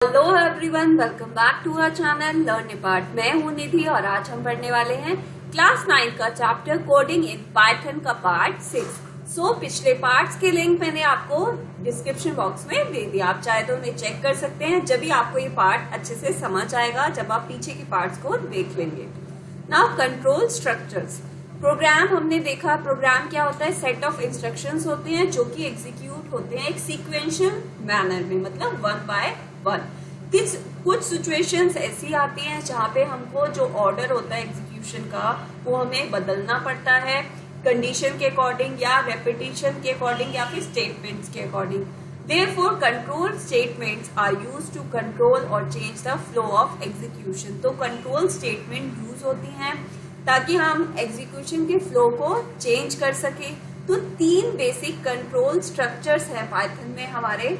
Hello everyone, welcome back to our channel learn part. मैं हूं निधि और आज हम पढ़ने वाले हैं क्लास 9 का चैप्टर कोडिंग इन पाइथन का पार्ट 6। पिछले पार्ट्स के लिंक मैंने आपको डिस्क्रिप्शन बॉक्स में दे दिया, आप चाहे तो उन्हें चेक कर सकते हैं। जब भी आपको ये पार्ट अच्छे से समझ आएगा, जब आप पीछे के पार्ट्स को देख लेंगे। Now control structures. प्रोग्राम हमने देखा, प्रोग्राम क्या होता है? सेट ऑफ इंस्ट्रक्शंस होते हैं जो कि एग्जीक्यूट होते हैं एक सीक्वेंशियल मैनर में, मतलब 1 बाय 1। कुछ सिचुएशंस ऐसी आती हैं जहाँ पे हमको जो ऑर्डर होता है एग्जीक्यूशन का वो हमें बदलना पड़ता है कंडीशन के अकॉर्डिंग या रेपिटेशन के अकॉर्डिंग या फिर स्टेटमेंट्स के according. Therefore, control statements are used to control or change the flow of execution। तो कंट्रोल स्टेटमेंट यूज होती हैं ताकि हम एग्जीक्यूशन के फ्लो को चेंज कर सके। तो 3 बेसिक कंट्रोल स्ट्रक्चर्स हैं पाइथन में हमारे।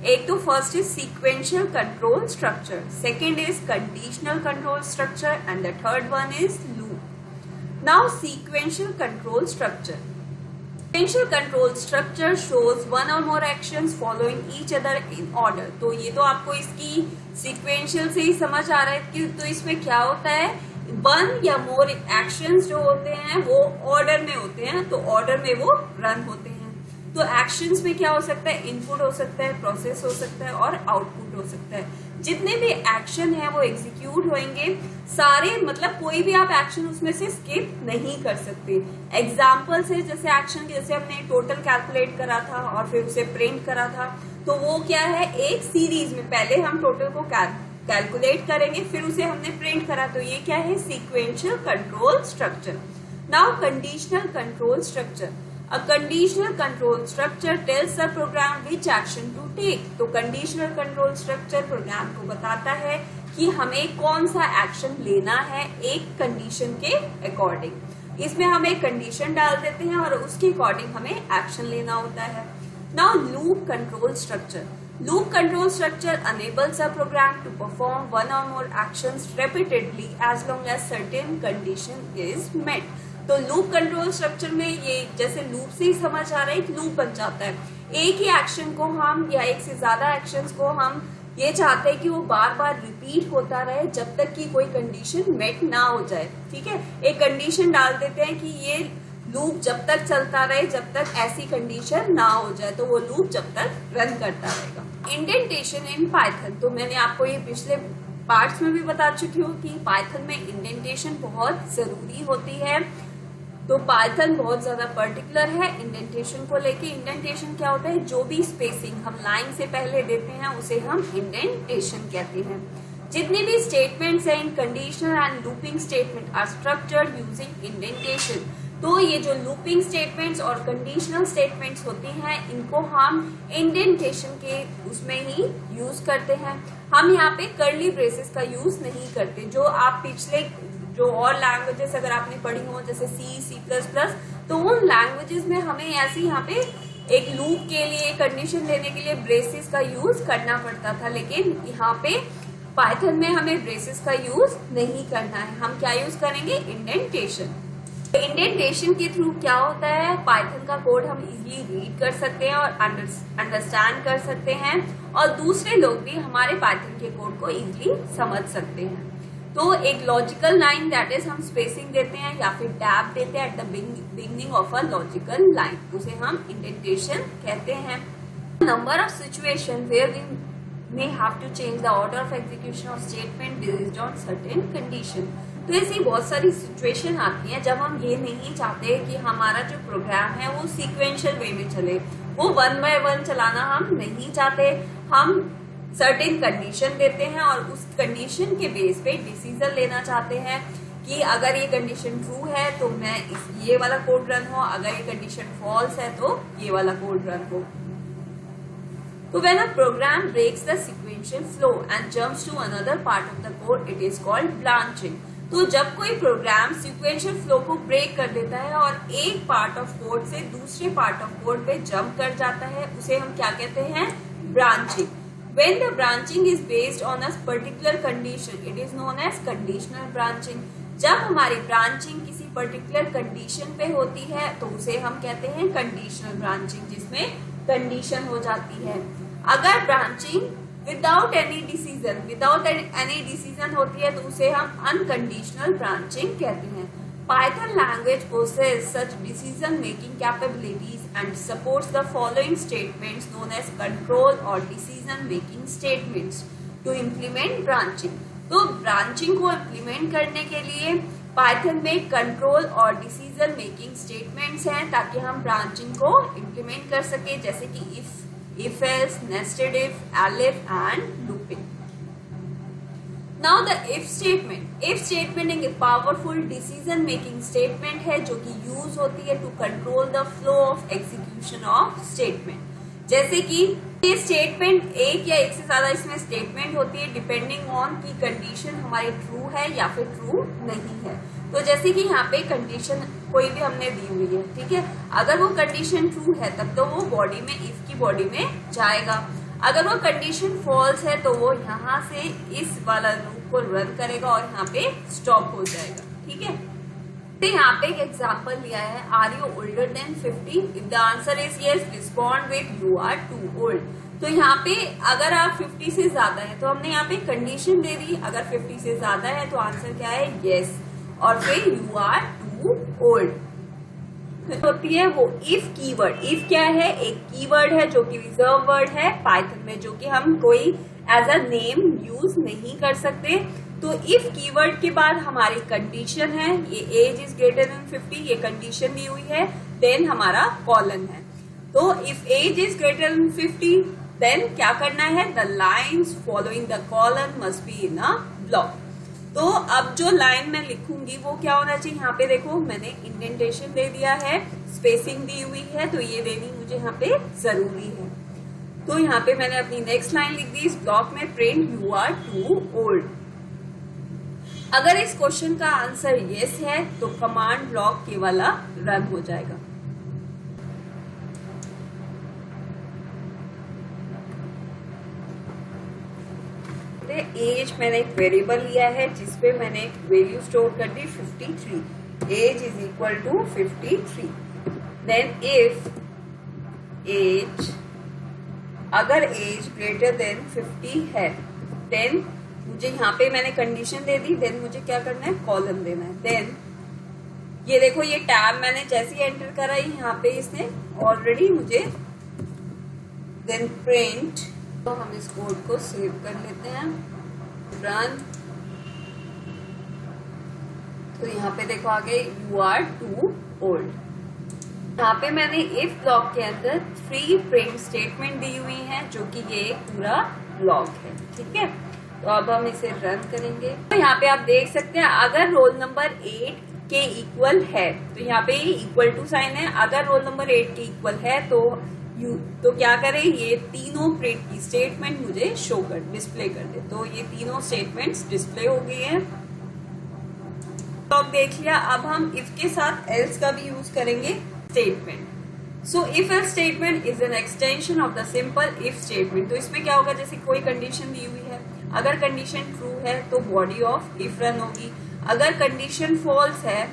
एक तो first is sequential control structure, second is conditional control structure and the third one is loop. Now sequential control structure. Sequential control structure shows one or more actions following each other in order। तो ये तो आपको इसकी sequential से ही समझ आ रहा है कि तो इसमें क्या होता है, वन या मोर एक्शंस जो होते हैं वो ऑर्डर में होते हैं, तो ऑर्डर में वो रन होते हैं। तो एक्शंस में क्या हो सकता है? इनपुट हो सकता है, प्रोसेस हो सकता है और आउटपुट हो सकता है। जितने भी एक्शन है वो एग्जीक्यूट होंगे सारे, मतलब कोई भी आप एक्शन उसमें से स्किप नहीं कर सकते। एग्जाम्पल्स है जैसे एक्शन, जैसे हमने टोटल कैलकुलेट करा था और फिर उसे प्रिंट करा था, तो वो क्या है, एक सीरीज में पहले हम टोटल को कैलकुलेट करेंगे फिर उसे हमने प्रिंट करा, तो ये क्या है, sequential control structure. Now conditional control structure. A conditional control structure tells the program which action to take। तो conditional control structure प्रोग्राम को बताता है कि हमें कौन सा एक्शन लेना है एक कंडीशन के अकॉर्डिंग। इसमें हम एक कंडीशन डाल देते हैं और उसके अकॉर्डिंग हमें एक्शन लेना होता है। Now loop control structure. Loop control structure enables a program to perform one or more actions repeatedly as long as certain condition is met। तो लूप कंट्रोल स्ट्रक्चर में ये जैसे लूप से ही समझ आ रहा है, एक लूप बन जाता है। एक ही एक्शन को हम या एक से ज्यादा एक्शंस को हम ये चाहते हैं कि वो बार बार रिपीट होता रहे जब तक कि कोई कंडीशन मेट ना हो जाए। ठीक है, एक कंडीशन डाल देते हैं कि ये लूप जब तक चलता रहे जब तक ऐसी कंडीशन ना हो जाए, तो वो लूप जब तक रन करता रहेगा। Indentation in Python. तो मैंने आपको ये पिछले पार्ट्स में भी बता चुकी हूँ कि पाइथन में इंडेंटेशन बहुत जरूरी होती है। तो पाइथन बहुत ज्यादा पर्टिकुलर है इंडेंटेशन को लेके। इंडेंटेशन क्या होता है? जो भी स्पेसिंग हम लाइन से पहले देते हैं उसे हम इंडेंटेशन कहते हैं। जितने भी स्टेटमेंट्स हैं इन conditional and looping statement are structured using indentation. तो ये जो लूपिंग स्टेटमेंट्स और कंडीशनल स्टेटमेंट्स होती हैं इनको हम इंडेंटेशन के उसमें ही यूज करते हैं। हम यहाँ पे कर्ली ब्रेसेस का यूज नहीं करते। जो आप पिछले जो और लैंग्वेजेस अगर आपने पढ़ी हो जैसे C++, तो उन लैंग्वेजेस में हमें ऐसे यहाँ पे एक लूप के लिए कंडीशन देने के लिए ब्रेसेस का यूज करना पड़ता था, लेकिन यहाँ पे पाइथन में हमें ब्रेसेस का यूज नहीं करना है। हम क्या यूज करेंगे? इंडेंटेशन। इंडेंटेशन के थ्रू क्या होता है, पाइथन का कोड हम इजीली रीड कर सकते हैं और अंडरस्टैंड कर सकते हैं और दूसरे लोग भी हमारे पाइथन के कोड को इजीली समझ सकते हैं। तो एक लॉजिकल लाइन, दैट इज हम स्पेसिंग देते हैं या फिर टैब देते हैं at the beginning of a logical line, उसे हम इंडेंटेशन कहते हैं। Number of situation where we may have to change the order of execution of statement based on certain condition। तो ऐसी बहुत सारी सिचुएशन आती हैं जब हम ये नहीं चाहते कि हमारा जो प्रोग्राम है वो सीक्वेंशियल वे में चले, वो 1 बाय 1 चलाना हम नहीं चाहते। हम सर्टेन कंडीशन देते हैं और उस कंडीशन के बेस पे डिसीजन लेना चाहते हैं कि अगर ये कंडीशन ट्रू है तो मैं ये वाला कोड रन हो, अगर ये कंडीशन फॉल्स है तो ये वाला कोड रन हो। तो when a program breaks the sequential flow and jumps to another part of the code, it is called branching। तो जब कोई प्रोग्राम सीक्वेंशियल फ्लो को ब्रेक कर देता है और एक पार्ट ऑफ कोड से दूसरे पार्ट ऑफ कोड पे जंप कर जाता है, उसे हम क्या कहते हैं? Branching. When the branching is based on a particular condition, it is known as conditional branching। जब हमारी ब्रांचिंग किसी पर्टिकुलर कंडीशन पे होती है तो उसे हम कहते हैं कंडीशनल ब्रांचिंग, जिसमें कंडीशन हो जाती है। अगर branching without any decision, without any decision होती है तो उसे हम अनकंडीशनल ब्रांचिंग कहते हैं। Python language possesses such decision making capabilities and supports the following statements known as control or decision making statements to implement branching। तो branching को implement करने के लिए पाइथन में कंट्रोल और डिसीजन मेकिंग स्टेटमेंट्स हैं ताकि हम ब्रांचिंग को इम्प्लीमेंट कर सके, जैसे कि if else, nested if, elif and looping। Now the if statement एक पावरफुल डिसीजन मेकिंग स्टेटमेंट है जो कि यूज होती है to control the flow of execution of statement. जैसे कि ये स्टेटमेंट एक या एक से ज्यादा इसमें स्टेटमेंट होती है डिपेंडिंग ऑन की कंडीशन हमारी ट्रू है या फिर ट्रू नहीं है। तो जैसे कि यहाँ पे कंडीशन कोई भी हमने दी हुई है, ठीक है, अगर वो कंडीशन ट्रू है तब तो वो बॉडी में इफ की बॉडी में जाएगा। अगर वो कंडीशन फॉल्स है तो वो यहाँ से इस वाला लूप को रन करेगा और यहाँ पे स्टॉप हो जाएगा, ठीक है। तो यहाँ पे एक एग्जांपल लिया है, are you older than 50? If the answer is yes, respond with you are too old. तो यहाँ पे अगर आप 50 से ज्यादा है तो हमने यहाँ पे कंडीशन दे दी, अगर 50 से ज्यादा है तो आंसर क्या है, यस, और फिर यू आर टू ओल्ड होती है वो इफ कीवर्ड। इफ क्या है, एक कीवर्ड है जो कि रिजर्व वर्ड है पाइथन में, जो कि हम कोई एज अ नेम यूज नहीं कर सकते। तो इफ कीवर्ड के बाद हमारी कंडीशन है, ये एज इज ग्रेटर देन 50, ये कंडीशन दी हुई है, देन हमारा कॉलन है। तो if age is greater than 50 then क्या करना है, the lines following the colon must be in a block. तो अब जो लाइन मैं लिखूंगी वो क्या होना चाहिए, यहाँ पे देखो मैंने इंडेंटेशन दे दिया है, स्पेसिंग दी हुई है, तो ये देनी मुझे यहाँ पे जरूरी है। तो यहाँ पे मैंने अपनी नेक्स्ट लाइन लिख दी, इस ब्लॉक में print you are too old. अगर इस क्वेश्चन का आंसर यस है तो कमांड ब्लॉक के वाला रन हो जाएगा। एज मैंने एक वेरिएबल लिया है जिसपे मैंने एक वैल्यू स्टोर कर दी 53, age is equal to 53। Then if age, अगर एज ग्रेटर देन 50 है देन मुझे यहाँ पे मैंने कंडीशन दे दी, देन मुझे क्या करना है, कॉलम देना है। देन ये देखो ये टैब मैंने जैसे ही एंटर करा यहाँ पे इसने ऑलरेडी मुझे देन प्रिंट, तो हम इस कोड को सेव कर लेते हैं, रन। तो यहाँ पे देखो आगे यू आर टू ओल्ड। यहाँ पे मैंने इफ ब्लॉक के अंदर 3 प्रिंट स्टेटमेंट दी हुई है जो कि ये पूरा ब्लॉक है, ठीक है। तो अब हम इसे रन करेंगे। तो यहाँ पे आप देख सकते हैं अगर रोल नंबर 8 के इक्वल है तो यहाँ पे इक्वल टू साइन है, अगर रोल नंबर 8 के इक्वल है तो क्या करें, ये तीनों प्रिंट की स्टेटमेंट मुझे शो कर डिस्प्ले कर दे। तो ये तीनों स्टेटमेंट्स डिस्प्ले हो गई हैं। तो अब देख लिया, अब हम इफ के साथ एल्स का भी यूज करेंगे statement. So if else statement is an extension of the simple if statement. तो इसमें क्या होगा, जैसे कोई कंडीशन दी हुई है, अगर कंडीशन ट्रू है तो बॉडी ऑफ इफ रन होगी, अगर कंडीशन फॉल्स है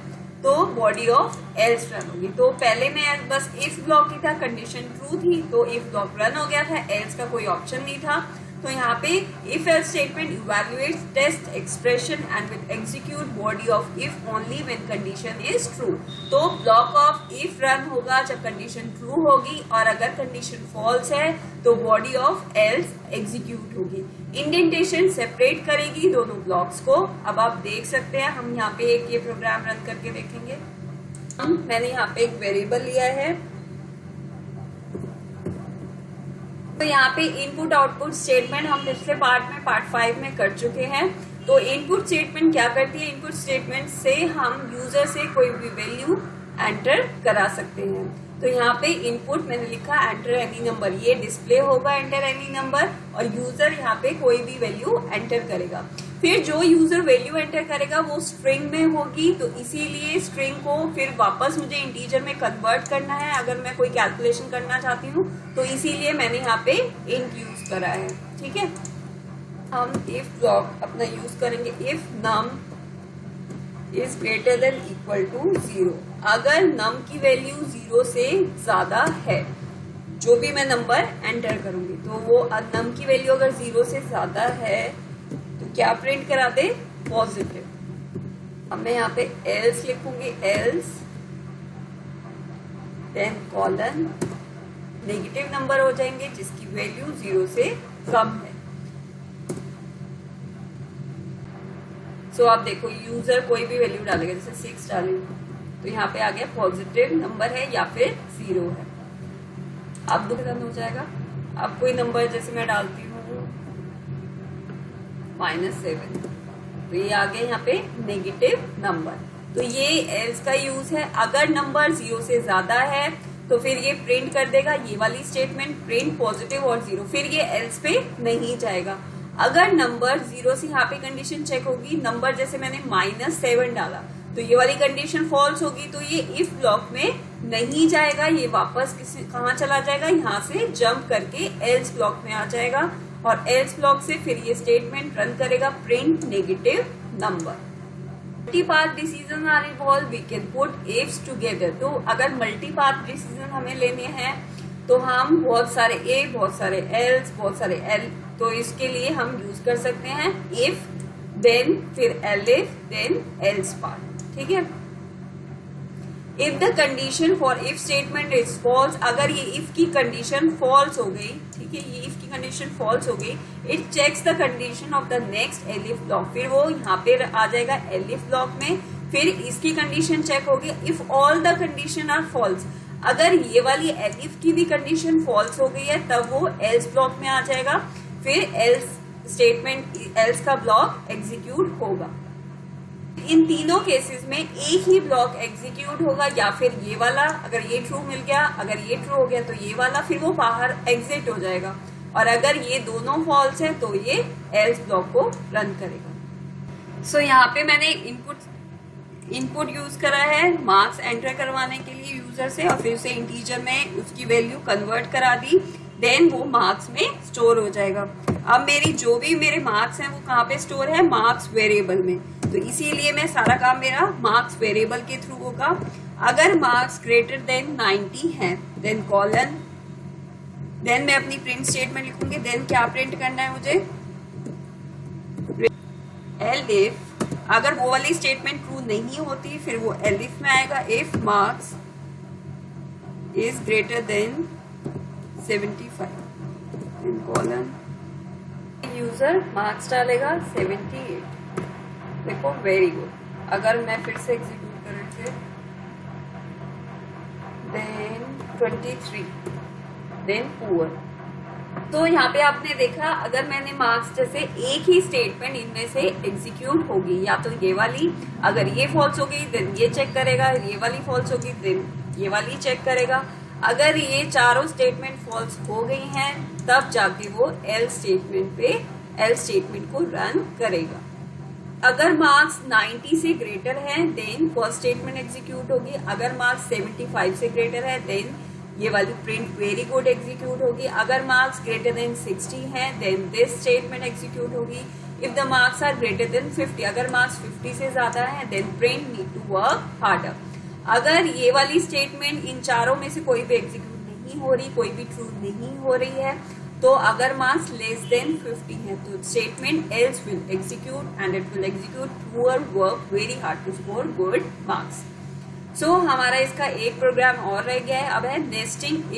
तो बॉडी ऑफ एल्स रन होगी। तो पहले में बस इफ ब्लॉक ही था, कंडीशन ट्रू थी तो इफ ब्लॉक रन हो गया था, एल्स का कोई ऑप्शन नहीं था। तो यहाँ पे if else statement evaluates test expression and will execute body of if only when condition is true. तो ब्लॉक ऑफ इफ रन होगा जब कंडीशन ट्रू होगी, और अगर कंडीशन फॉल्स है तो बॉडी ऑफ एल्स एग्जीक्यूट होगी। इंडेंटेशन सेपरेट करेगी दोनों ब्लॉक्स को। अब आप देख सकते हैं, हम यहाँ पे एक ये प्रोग्राम रन करके देखेंगे। मैंने यहाँ पे एक वेरिएबल लिया है, तो यहाँ पे इनपुट आउटपुट स्टेटमेंट हम पिछले पार्ट 5 में कर चुके हैं। तो इनपुट स्टेटमेंट क्या करती है, इनपुट स्टेटमेंट से हम यूजर से कोई भी वैल्यू एंटर करा सकते हैं। तो यहाँ पे इनपुट मैंने लिखा एंटर एनी नंबर, ये डिस्प्ले होगा एंटर एनी नंबर, और यूजर यहाँ पे कोई भी वैल्यू एंटर करेगा। फिर जो यूजर वैल्यू एंटर करेगा वो स्ट्रिंग में होगी, तो इसीलिए स्ट्रिंग को फिर वापस मुझे इंटीजर में कन्वर्ट करना है अगर मैं कोई कैलकुलेशन करना चाहती हूँ। तो इसीलिए मैंने यहाँ पे इंट यूज करा है, ठीक है। हम इफ ब्लॉक अपना यूज करेंगे, if num is greater than equal to 0। अगर नम की वैल्यू 0 से ज्यादा है जो भी मैं नंबर एंटर करूंगी, तो वो नम की वैल्यू अगर 0 से ज्यादा है तो क्या प्रिंट करा दे, पॉजिटिव। अब मैं यहाँ पे एल्स लिखूंगी, else then colon, negative number हो जाएंगे जिसकी वैल्यू 0 से कम है। सो आप देखो यूजर कोई भी वैल्यू डालेगा, जैसे 6 डालेंगे तो यहाँ पे आ गया पॉजिटिव नंबर है या फिर 0 है। अब रन हो जाएगा। अब कोई नंबर जैसे मैं डालती हूँ -7, तो ये आ गया यहाँ पे नेगेटिव नंबर। तो ये एल्स का यूज है। अगर नंबर 0 से ज्यादा है तो फिर ये प्रिंट कर देगा ये वाली स्टेटमेंट, प्रिंट पॉजिटिव और 0, फिर ये एल्स पे नहीं जाएगा। अगर नंबर 0 से यहाँ पे कंडीशन चेक होगी, नंबर जैसे मैंने -7 डाला तो ये वाली कंडीशन फॉल्स होगी, तो ये इफ ब्लॉक में नहीं जाएगा, ये वापस कहाँ चला जाएगा, यहाँ से जंप करके एल्स ब्लॉक में आ जाएगा और एल्स ब्लॉक से फिर ये स्टेटमेंट रन करेगा, print negative number. Multipath decision are involve, we can put ifs together. तो अगर मल्टीपाथ डिसीजन हमें लेने हैं तो हम बहुत सारे ए, बहुत सारे एल्स, बहुत सारे एल, तो इसके लिए हम यूज कर सकते हैं इफ, देन फिर एलिफ, देन एल्स पार्ट। ठीक है। If the condition for if statement is false, अगर ये इफ की कंडीशन फॉल्स हो गई, ठीक है, ये इफ की कंडीशन फॉल्स हो गई, it checks the condition of the next elif block, फिर वो यहाँ पे आ जाएगा एलिफ ब्लॉक में, फिर इसकी कंडीशन चेक होगी। If all the condition are false, अगर ये वाली एलिफ की भी कंडीशन फॉल्स हो गई है तब वो एल्स ब्लॉक में आ जाएगा, फिर एल्स स्टेटमेंट, एल्स का ब्लॉक एग्जीक्यूट होगा। इन तीनों केसेस में एक ही ब्लॉक एग्जीक्यूट होगा, या फिर ये वाला, अगर ये ट्रू मिल गया, अगर ये ट्रू हो गया तो ये वाला, फिर वो बाहर एग्जिट हो जाएगा, और अगर ये दोनों फॉल्स है तो ये एल्स ब्लॉक को रन करेगा। सो यहाँ पे मैंने इनपुट यूज करा है मार्क्स एंटर करवाने के लिए यूजर से, और फिर उसे इंटीजर में उसकी वैल्यू कन्वर्ट करा दी, देन वो मार्क्स में स्टोर हो जाएगा। अब मेरी जो भी मेरे मार्क्स हैं वो कहाँ पे स्टोर है, मार्क्स वेरिएबल में, तो इसीलिए मैं सारा काम मेरा मार्क्स वेरिएबल के थ्रू होगा। अगर मार्क्स ग्रेटर देन 90 है देन कॉलन, देन मैं अपनी प्रिंट स्टेटमेंट लिखूंगी, देन क्या प्रिंट करना है मुझे, एलिफ। अगर वो वाली स्टेटमेंट ट्रू नहीं होती फिर वो एलिफ में आएगा, if marks is greater than 75 then colon, user marks डालेगा 78। देखो वेरी गुड। अगर मैं फिर से एग्जीक्यूट करके देन 23 देन पुअर, तो यहाँ पे आपने देखा अगर मैंने मार्क्स जैसे एक ही स्टेटमेंट इनमें से एग्जीक्यूट होगी, या तो ये वाली, अगर ये फॉल्स हो गई देन ये चेक करेगा, ये वाली फॉल्स होगी देन ये वाली चेक करेगा। अगर ये चारों स्टेटमेंट फॉल्स हो गई हैं तब जाके वो एल स्टेटमेंट को रन करेगा। अगर मार्क्स 90 से ग्रेटर है देन फर्स्ट स्टेटमेंट एग्जीक्यूट होगी, अगर मार्क्स 75 से ग्रेटर है देन ये वाली प्रिंट वेरी गुड एग्जीक्यूट होगी, अगर मार्क्स ग्रेटर देन 60 है देन दिस स्टेटमेंट एग्जीक्यूट होगी। If the marks are greater than 50, अगर मार्क्स 50 से ज्यादा है then print need to work harder. अगर ये वाली स्टेटमेंट इन चारों में से कोई भी एग्जीक्यूट नहीं हो रही, कोई भी ट्रू नहीं हो रही है, तो अगर मार्क्स लेस देन 50 है तो statement else will execute and it will execute poor work very hard to score good marks. So हमारा इसका एक प्रोग्राम और रह गया है, अब है नेस्टेड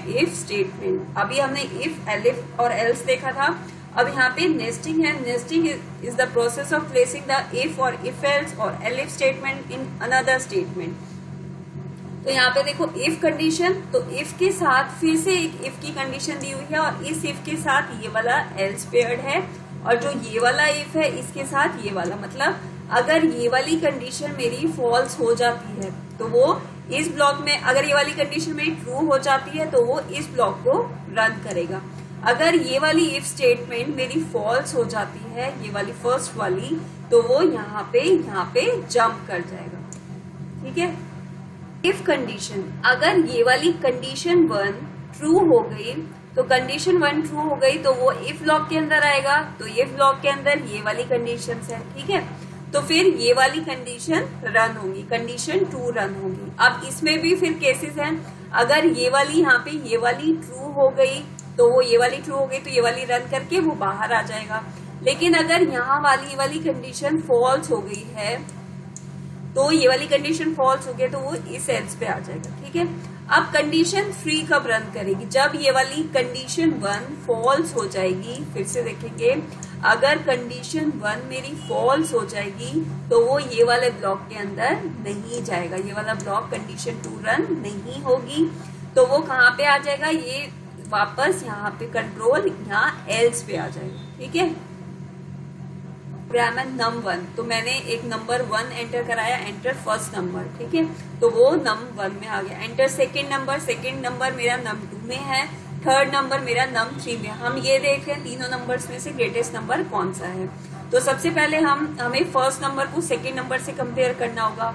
इफ स्टेटमेंट। अभी हमने इफ, एलिफ और एल्स देखा था, अब यहाँ पे नेस्टिंग है। Nesting is the process of placing the if और इफ एल्स और elif statement in another statement. तो यहाँ पे देखो इफ कंडीशन, तो इफ के साथ फिर से एक इफ की कंडीशन दी हुई है, और इस इफ के साथ ये वाला एल्स पेयर्ड है, और जो ये वाला इफ है इसके साथ ये वाला, मतलब अगर ये वाली कंडीशन मेरी फॉल्स हो जाती है तो वो इस ब्लॉक में, अगर ये वाली कंडीशन मेरी ट्रू हो जाती है तो वो इस ब्लॉक को रन करेगा। अगर ये वाली इफ स्टेटमेंट मेरी फॉल्स हो जाती है, ये वाली फर्स्ट वाली, तो वो यहाँ पे जंप कर जाएगा। ठीक है। इफ कंडीशन, अगर ये वाली कंडीशन 1 ट्रू हो गई तो कंडीशन 1 ट्रू हो गई तो वो इफ ब्लॉक के अंदर आएगा, तो इफ ब्लॉक के अंदर ये वाली कंडीशन है। ठीक है। तो फिर ये वाली कंडीशन रन होगी, कंडीशन 2 रन होगी। अब इसमें भी फिर केसेस हैं, अगर ये वाली यहाँ पे ये वाली ट्रू हो गई तो वो ये वाली ट्रू हो गई तो ये वाली रन करके वो बाहर आ जाएगा। लेकिन अगर यहाँ वाली कंडीशन फॉल्स हो गई है तो ये वाली कंडीशन फॉल्स हो गई तो वो इस एल्स पे आ जाएगा। ठीक है, अब कंडीशन 3 कब रन करेगी? जब ये वाली कंडीशन 1 फॉल्स हो जाएगी। फिर से देखेंगे, अगर कंडीशन 1 मेरी फॉल्स हो जाएगी तो वो ये वाले ब्लॉक के अंदर नहीं जाएगा, ये वाला ब्लॉक कंडीशन 2 रन नहीं होगी। तो वो कहाँ पे आ जाएगा? ये वापस यहाँ पे कंट्रोल यहाँ एल्स पे आ जाएगा। ठीक है, प्रोग्राम है num1, तो मैंने एक नंबर 1 एंटर कराया, एंटर फर्स्ट नंबर। ठीक है, तो वो num1 में आ गया। एंटर सेकंड नंबर मेरा num2 में है, थर्ड नंबर मेरा num3 में। हम ये देख रहे हैं तीनों नंबर्स में से ग्रेटेस्ट नंबर कौन सा है। तो सबसे पहले हमें फर्स्ट नंबर को सेकंड नंबर से कंपेयर करना होगा।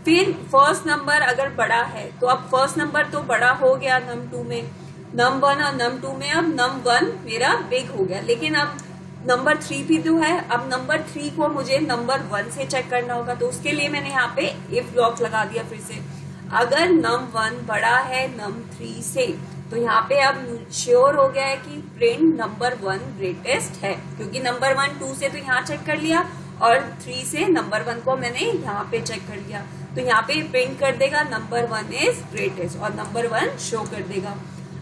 फिर फर्स्ट नंबर अगर बड़ा है तो अब फर्स्ट नंबर तो बड़ा हो गया num2 में, num1 और num2 में अब num1 मेरा बिग हो गया। लेकिन अब नंबर 3 भी तो है, अब नंबर 3 को मुझे नंबर 1 से चेक करना होगा। तो उसके लिए मैंने यहाँ पे इफ ब्लॉक लगा दिया। फिर से अगर num1 बड़ा है num3 से तो यहाँ पे अब श्योर हो गया है कि प्रिंट नंबर 1 ग्रेटेस्ट है, क्योंकि नंबर 1 2 से तो यहाँ चेक कर लिया और 3 से नंबर 1 को मैंने यहाँ पे चेक कर लिया। तो यहाँ पे प्रिंट कर देगा नंबर 1 इज ग्रेटेस्ट और नंबर 1 शो कर देगा।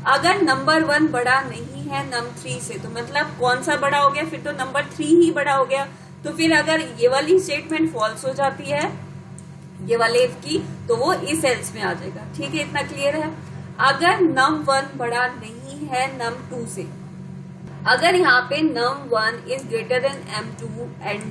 अगर नंबर 1 बड़ा नहीं है num3 से तो मतलब कौन सा बड़ा हो गया? फिर तो नंबर 3 ही बड़ा हो गया। तो फिर अगर ये वाली स्टेटमेंट फॉल्स हो जाती है ये वाले इफ की तो वो इस एल्स में आ जाएगा। ठीक है, इतना क्लियर है। अगर num1 बड़ा नहीं है num2 से, अगर यहाँ पे num1 is greater then m2 and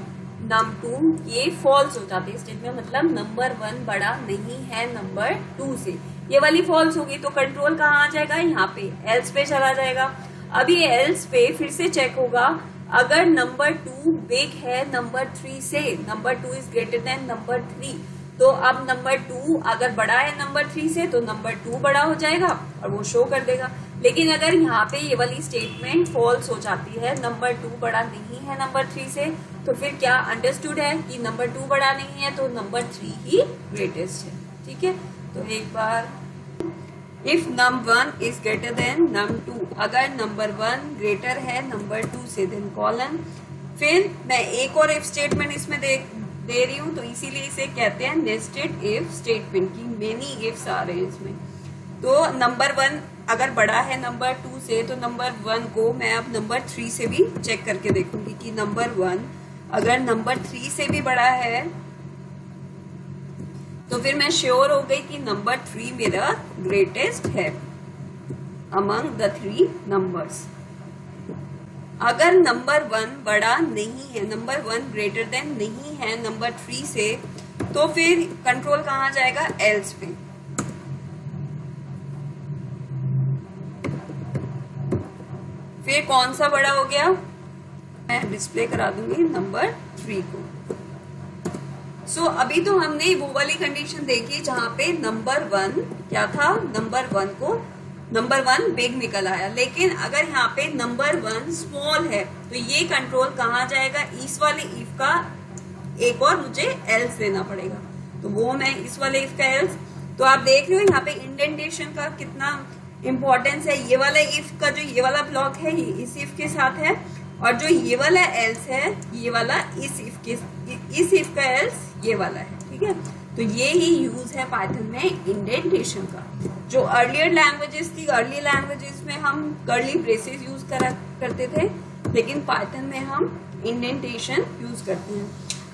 num2 ये फॉल्स हो जाती है स्टेटमेंट, मतलब नंबर 1 बड़ा नहीं है नंबर 2 से, ये वाली फॉल्स होगी तो कंट्रोल कहाँ आ जाएगा? यहाँ पे एल्स पे चला जाएगा। अभी एल्स पे फिर से चेक होगा, अगर नंबर 2 बिग है नंबर 3 से, number 2 is greater then number 3, तो अब नंबर 2 अगर बड़ा है नंबर 3 से तो नंबर 2 बड़ा हो जाएगा और वो शो कर देगा। लेकिन अगर यहाँ पे ये वाली स्टेटमेंट फॉल्स हो जाती है, नंबर 2 बड़ा नहीं है नंबर 3 से, तो फिर क्या अंडरस्टूड है कि नंबर 2 बड़ा नहीं है तो नंबर 3 ही ग्रेटेस्ट है। ठीक है, तो एक बार if num1 is greater than num2, अगर नंबर 1 ग्रेटर है नंबर 2 से देन कॉलन। फिर मैं एक और इफ स्टेटमेंट इसमें दे रही हूँ तो इसीलिए इसे कहते हैं नेस्टेड इफ स्टेटमेंट की मेनी इफ्स आ रहे हैं इसमें। तो नंबर 1 अगर बड़ा है नंबर 2 से तो नंबर 1 को मैं अब नंबर 3 से भी चेक करके देखूंगी कि नंबर 1 अगर नंबर 3 से भी बड़ा है तो फिर मैं श्योर हो गई कि नंबर 3 मेरा ग्रेटेस्ट है अमंग द 3 नंबर्स। अगर नंबर 1 बड़ा नहीं है, नंबर 1 ग्रेटर देन नहीं है नंबर 3 से, तो फिर कंट्रोल कहाँ जाएगा? एल्स पे। फिर कौन सा बड़ा हो गया? मैं डिस्प्ले करा दूंगी नंबर 3 को। सो अभी तो हमने वो वाली कंडीशन देखी जहां पे नंबर 1 क्या था? नंबर 1 को नंबर 1 बिग निकल आया। लेकिन अगर यहाँ पे नंबर 1 स्मॉल है तो ये कंट्रोल कहाँ जाएगा? इस वाले इफ का एक और मुझे एल्स देना पड़ेगा, तो वो मैं इस वाले इफ का एल्स। तो आप देख रहे हो यहाँ पे इंडेंटेशन का कितना इंपॉर्टेंस है। ये वाला इफ का जो ये वाला ब्लॉक है ये इस इफ के साथ है और जो ये वाला एल्स है ये वाला इस इफ का एल्स ये वाला है। ठीक है, तो ये ही यूज है पाइथन में इंडेंटेशन का। जो अर्लियर लैंग्वेजेस थी, अर्ली लैंग्वेजेस में हम कर्ली ब्रेसेस यूज करते थे, लेकिन पाइथन में हम इंडेंटेशन यूज करते हैं।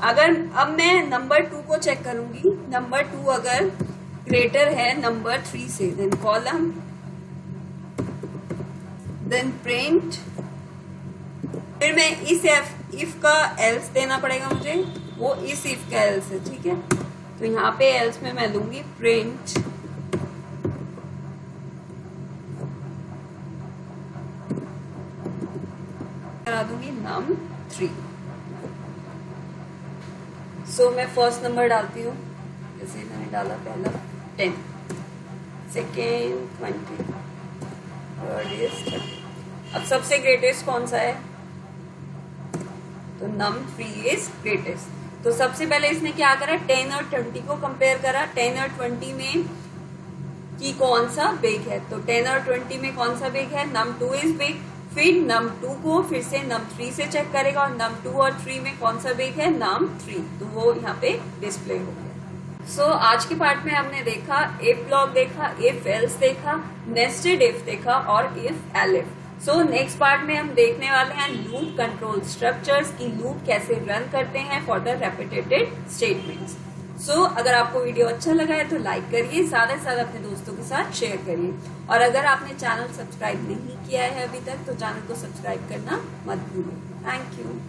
अगर अब मैं नंबर 2 को चेक करूंगी, नंबर 2 अगर ग्रेटर है नंबर 3 से देन कॉलम, देन प्रिंट। फिर मैं इस इफ का एल्स देना पड़ेगा मुझे, वो इस इफ का एल्स है। ठीक है, तो यहाँ पे एल्स में मैं लूंगी प्रिंट करा दूंगी num3। सो मैं फर्स्ट नंबर डालती हूँ, जैसे मैंने डाला पहला 10, सेकेंड 20, थर्ड इज 30। अब सबसे ग्रेटेस्ट कौन सा है? तो num3 इज ग्रेटेस्ट। तो सबसे पहले इसने क्या करा? 10 और 20 को कंपेयर करा। 10 और 20 में कि कौन सा बिग है। तो 10 और 20 में कौन सा बिग है, num2 इज बिग। फिर num2 को फिर से num3 से चेक करेगा और num2 और 3 में कौन सा बिग है, num3, तो वो यहाँ पे डिस्प्ले हो गया। सो आज के पार्ट में हमने देखा इफ ब्लॉक देखा, इफ एल्स देखा, नेस्टेड इफ देखा और if elif. So next part में हम देखने वाले हैं लूप कंट्रोल स्ट्रक्चर्स की लूप कैसे रन करते हैं फॉर द रेपिटेटेड स्टेटमेंट्स। सो अगर आपको वीडियो अच्छा लगा है तो लाइक करिए, ज्यादा से ज्यादा अपने दोस्तों के साथ शेयर करिए और अगर आपने चैनल सब्सक्राइब नहीं किया है अभी तक तो चैनल को सब्सक्राइब करना मत भूलिए। Thank you.